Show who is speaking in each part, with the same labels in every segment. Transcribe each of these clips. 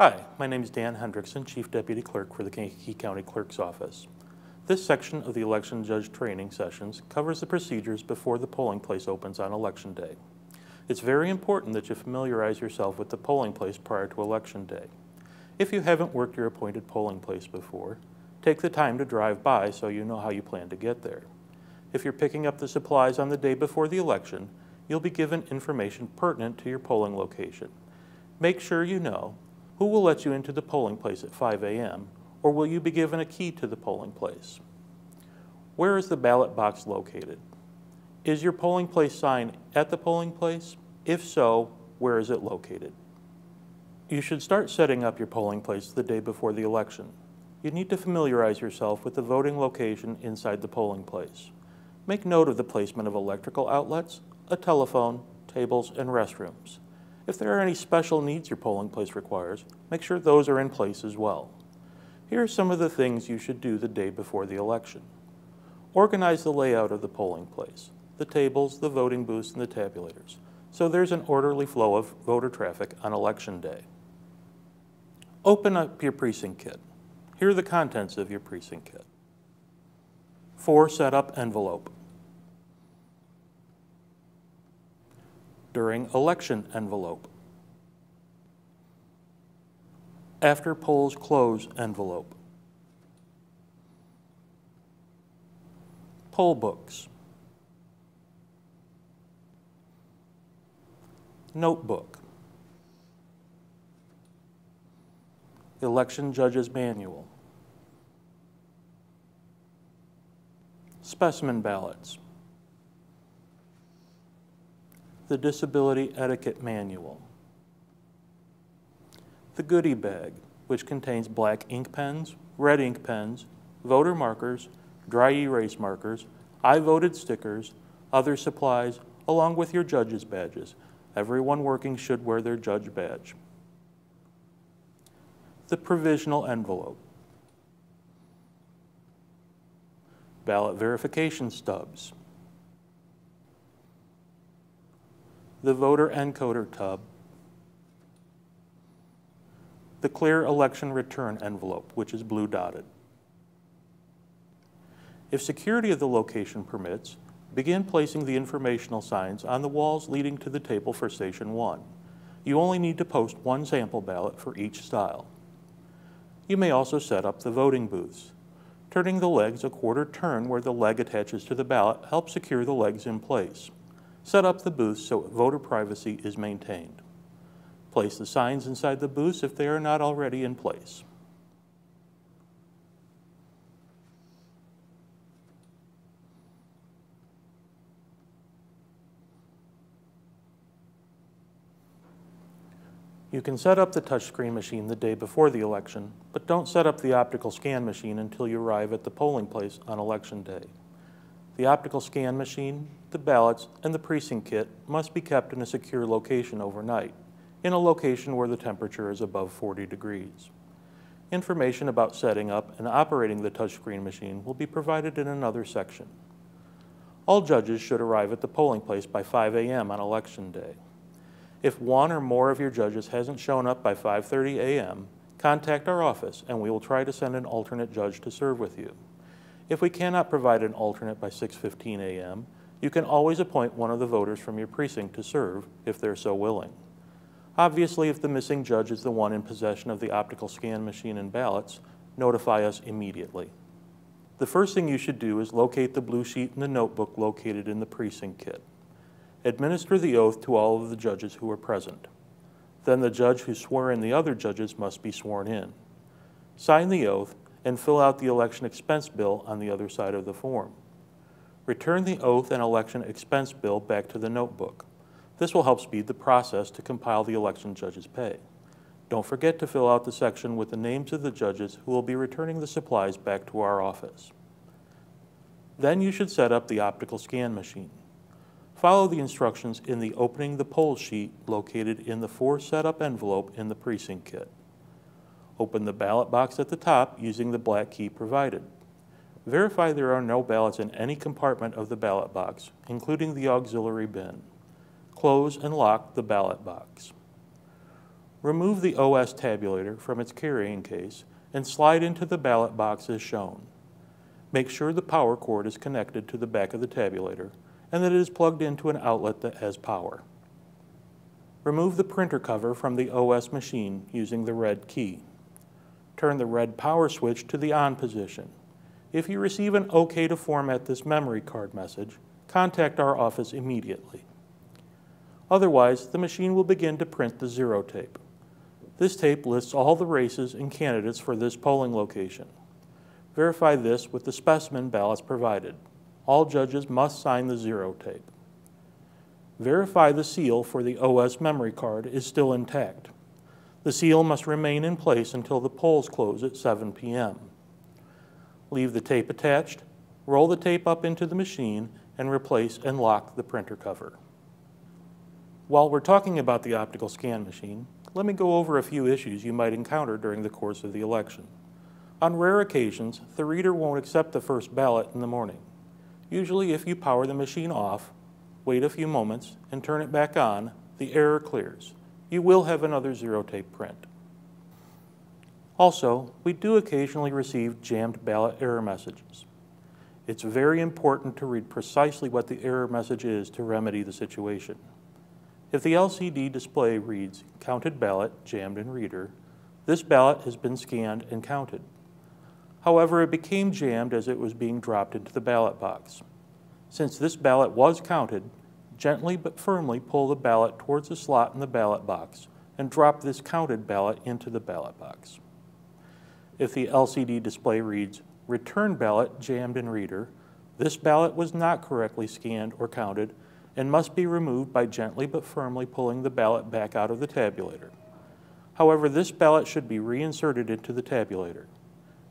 Speaker 1: Hi, my name is Dan Hendrickson, Chief Deputy Clerk for the Kankakee County Clerk's Office. This section of the election judge training sessions covers the procedures before the polling place opens on Election Day. It's very important that you familiarize yourself with the polling place prior to Election Day. If you haven't worked your appointed polling place before, take the time to drive by so you know how you plan to get there. If you're picking up the supplies on the day before the election, you'll be given information pertinent to your polling location. Make sure you know who will let you into the polling place at 5 a.m., or will you be given a key to the polling place? Where is the ballot box located? Is your polling place sign at the polling place? If so, where is it located? You should start setting up your polling place the day before the election. You need to familiarize yourself with the voting location inside the polling place. Make note of the placement of electrical outlets, a telephone, tables, and restrooms. If there are any special needs your polling place requires, make sure those are in place as well. Here are some of the things you should do the day before the election. Organize the layout of the polling place, the tables, the voting booths, and the tabulators, so there's an orderly flow of voter traffic on Election Day. Open up your precinct kit. Here are the contents of your precinct kit. 4 setup envelope. During election envelope. After polls close envelope. Poll books. Notebook. Election judge's manual. Specimen ballots. The Disability Etiquette Manual. The goodie bag, which contains black ink pens, red ink pens, voter markers, dry erase markers, I voted stickers, other supplies, along with your judge's badges. Everyone working should wear their judge badge. The provisional envelope. Ballot verification stubs. The voter encoder tub. The clear election return envelope, which is blue dotted. If security of the location permits, begin placing the informational signs on the walls leading to the table for Station 1. You only need to post 1 sample ballot for each style. You may also set up the voting booths. Turning the legs a quarter turn where the leg attaches to the ballot helps secure the legs in place. Set up the booths so voter privacy is maintained. Place the signs inside the booths if they are not already in place. You can set up the touchscreen machine the day before the election, but don't set up the optical scan machine until you arrive at the polling place on Election Day. The optical scan machine, the ballots, and the precinct kit must be kept in a secure location overnight, in a location where the temperature is above 40 degrees. Information about setting up and operating the touchscreen machine will be provided in another section. All judges should arrive at the polling place by 5 a.m. on Election Day. If one or more of your judges hasn't shown up by 5:30 a.m., contact our office and we will try to send an alternate judge to serve with you. If we cannot provide an alternate by 6:15 a.m., you can always appoint one of the voters from your precinct to serve if they're so willing. Obviously, if the missing judge is the one in possession of the optical scan machine and ballots, notify us immediately. The first thing you should do is locate the blue sheet in the notebook located in the precinct kit. Administer the oath to all of the judges who are present. Then the judge who swore in the other judges must be sworn in. Sign the oath and fill out the election expense bill on the other side of the form. Return the oath and election expense bill back to the notebook. This will help speed the process to compile the election judge's pay. Don't forget to fill out the section with the names of the judges who will be returning the supplies back to our office. Then you should set up the optical scan machine. Follow the instructions in the Opening the Poll sheet located in the 4 setup envelope in the precinct kit. Open the ballot box at the top using the black key provided. Verify there are no ballots in any compartment of the ballot box, including the auxiliary bin. Close and lock the ballot box. Remove the OS tabulator from its carrying case and slide into the ballot box as shown. Make sure the power cord is connected to the back of the tabulator and that it is plugged into an outlet that has power. Remove the printer cover from the OS machine using the red key. Turn the red power switch to the on position. If you receive an OK to format this memory card message, contact our office immediately. Otherwise, the machine will begin to print the zero tape. This tape lists all the races and candidates for this polling location. Verify this with the specimen ballots provided. All judges must sign the zero tape. Verify the seal for the OS memory card is still intact. The seal must remain in place until the polls close at 7 p.m. Leave the tape attached, roll the tape up into the machine, and replace and lock the printer cover. While we're talking about the optical scan machine, let me go over a few issues you might encounter during the course of the election. On rare occasions, the reader won't accept the first ballot in the morning. Usually, if you power the machine off, wait a few moments, and turn it back on, the error clears. You will have another zero tape print. Also, we do occasionally receive jammed ballot error messages. It's very important to read precisely what the error message is to remedy the situation. If the LCD display reads "Counted ballot, jammed in reader," this ballot has been scanned and counted. However, it became jammed as it was being dropped into the ballot box. Since this ballot was counted, gently but firmly pull the ballot towards the slot in the ballot box and drop this counted ballot into the ballot box. If the LCD display reads "Return ballot, jammed in reader," this ballot was not correctly scanned or counted and must be removed by gently but firmly pulling the ballot back out of the tabulator. However, this ballot should be reinserted into the tabulator.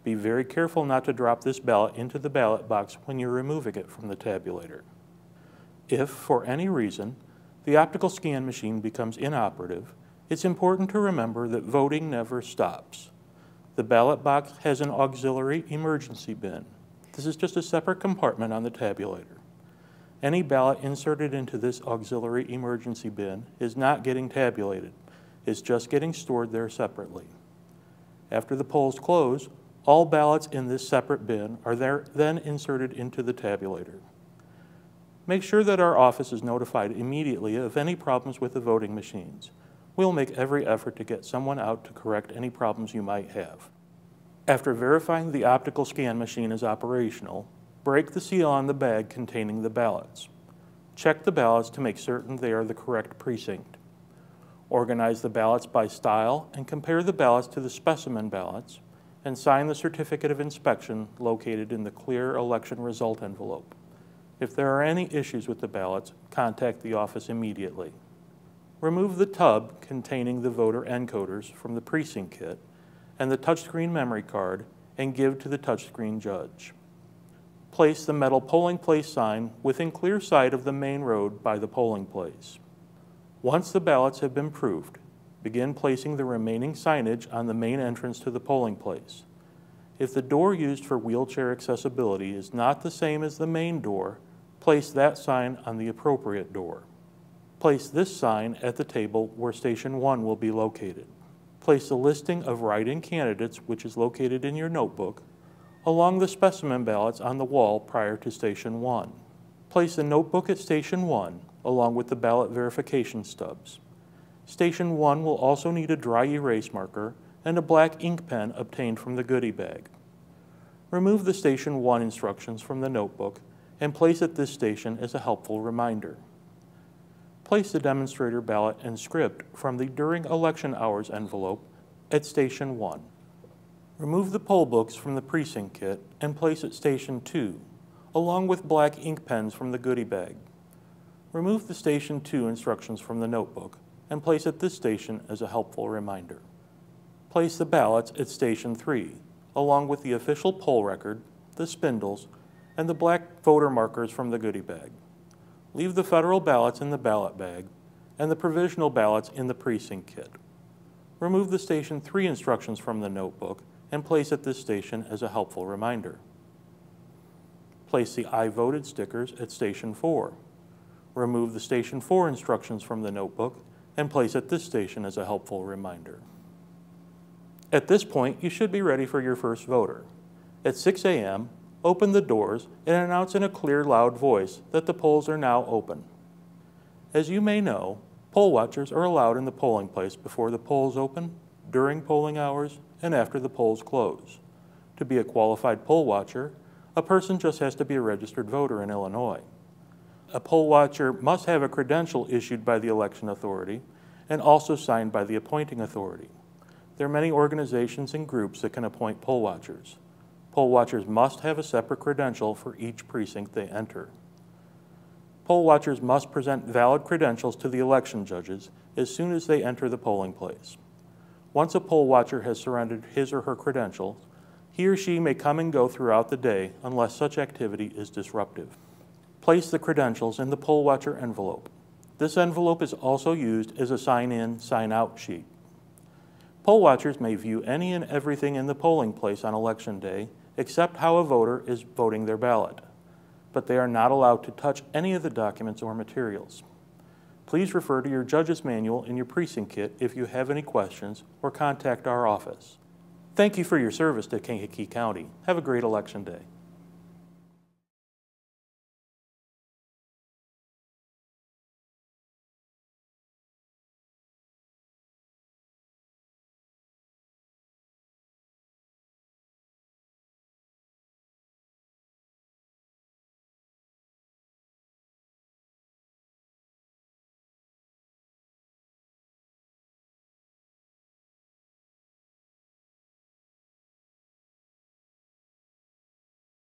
Speaker 1: Be very careful not to drop this ballot into the ballot box when you're removing it from the tabulator. If, for any reason, the optical scan machine becomes inoperative, it's important to remember that voting never stops. The ballot box has an auxiliary emergency bin. This is just a separate compartment on the tabulator. Any ballot inserted into this auxiliary emergency bin is not getting tabulated. It's just getting stored there separately. After the polls close, all ballots in this separate bin are then inserted into the tabulator. Make sure that our office is notified immediately of any problems with the voting machines. We'll make every effort to get someone out to correct any problems you might have. After verifying the optical scan machine is operational, break the seal on the bag containing the ballots. Check the ballots to make certain they are the correct precinct. Organize the ballots by style and compare the ballots to the specimen ballots, and sign the certificate of inspection located in the clear election result envelope. If there are any issues with the ballots, contact the office immediately. Remove the tub containing the voter encoders from the precinct kit and the touchscreen memory card and give to the touchscreen judge. Place the metal polling place sign within clear sight of the main road by the polling place. Once the ballots have been proofed, begin placing the remaining signage on the main entrance to the polling place. If the door used for wheelchair accessibility is not the same as the main door, place that sign on the appropriate door. Place this sign at the table where Station 1 will be located. Place the listing of write-in candidates, which is located in your notebook, along the specimen ballots on the wall prior to Station 1. Place the notebook at Station 1, along with the ballot verification stubs. Station 1 will also need a dry erase marker and a black ink pen obtained from the goodie bag. Remove the Station 1 instructions from the notebook and place at this station as a helpful reminder. Place the demonstrator ballot and script from the During Election Hours envelope at Station 1. Remove the poll books from the precinct kit and place at Station 2, along with black ink pens from the goodie bag. Remove the Station 2 instructions from the notebook and place at this station as a helpful reminder. Place the ballots at Station 3, along with the official poll record, the spindles, and the black voter markers from the goodie bag. Leave the federal ballots in the ballot bag and the provisional ballots in the precinct kit. Remove the Station 3 instructions from the notebook and place at this station as a helpful reminder. Place the I voted stickers at Station 4. Remove the Station 4 instructions from the notebook and place at this station as a helpful reminder. At this point, you should be ready for your first voter. At 6 a.m., open the doors and announce in a clear, loud voice that the polls are now open. As you may know, poll watchers are allowed in the polling place before the polls open, during polling hours, and after the polls close. To be a qualified poll watcher, a person just has to be a registered voter in Illinois. A poll watcher must have a credential issued by the election authority and also signed by the appointing authority. There are many organizations and groups that can appoint poll watchers. Poll watchers must have a separate credential for each precinct they enter. Poll watchers must present valid credentials to the election judges as soon as they enter the polling place. Once a poll watcher has surrendered his or her credentials, he or she may come and go throughout the day unless such activity is disruptive. Place the credentials in the poll watcher envelope. This envelope is also used as a sign-in, sign-out sheet. Poll watchers may view any and everything in the polling place on election day except how a voter is voting their ballot, but they are not allowed to touch any of the documents or materials. Please refer to your judge's manual in your precinct kit if you have any questions or contact our office. Thank you for your service to Kankakee County. Have a great election day.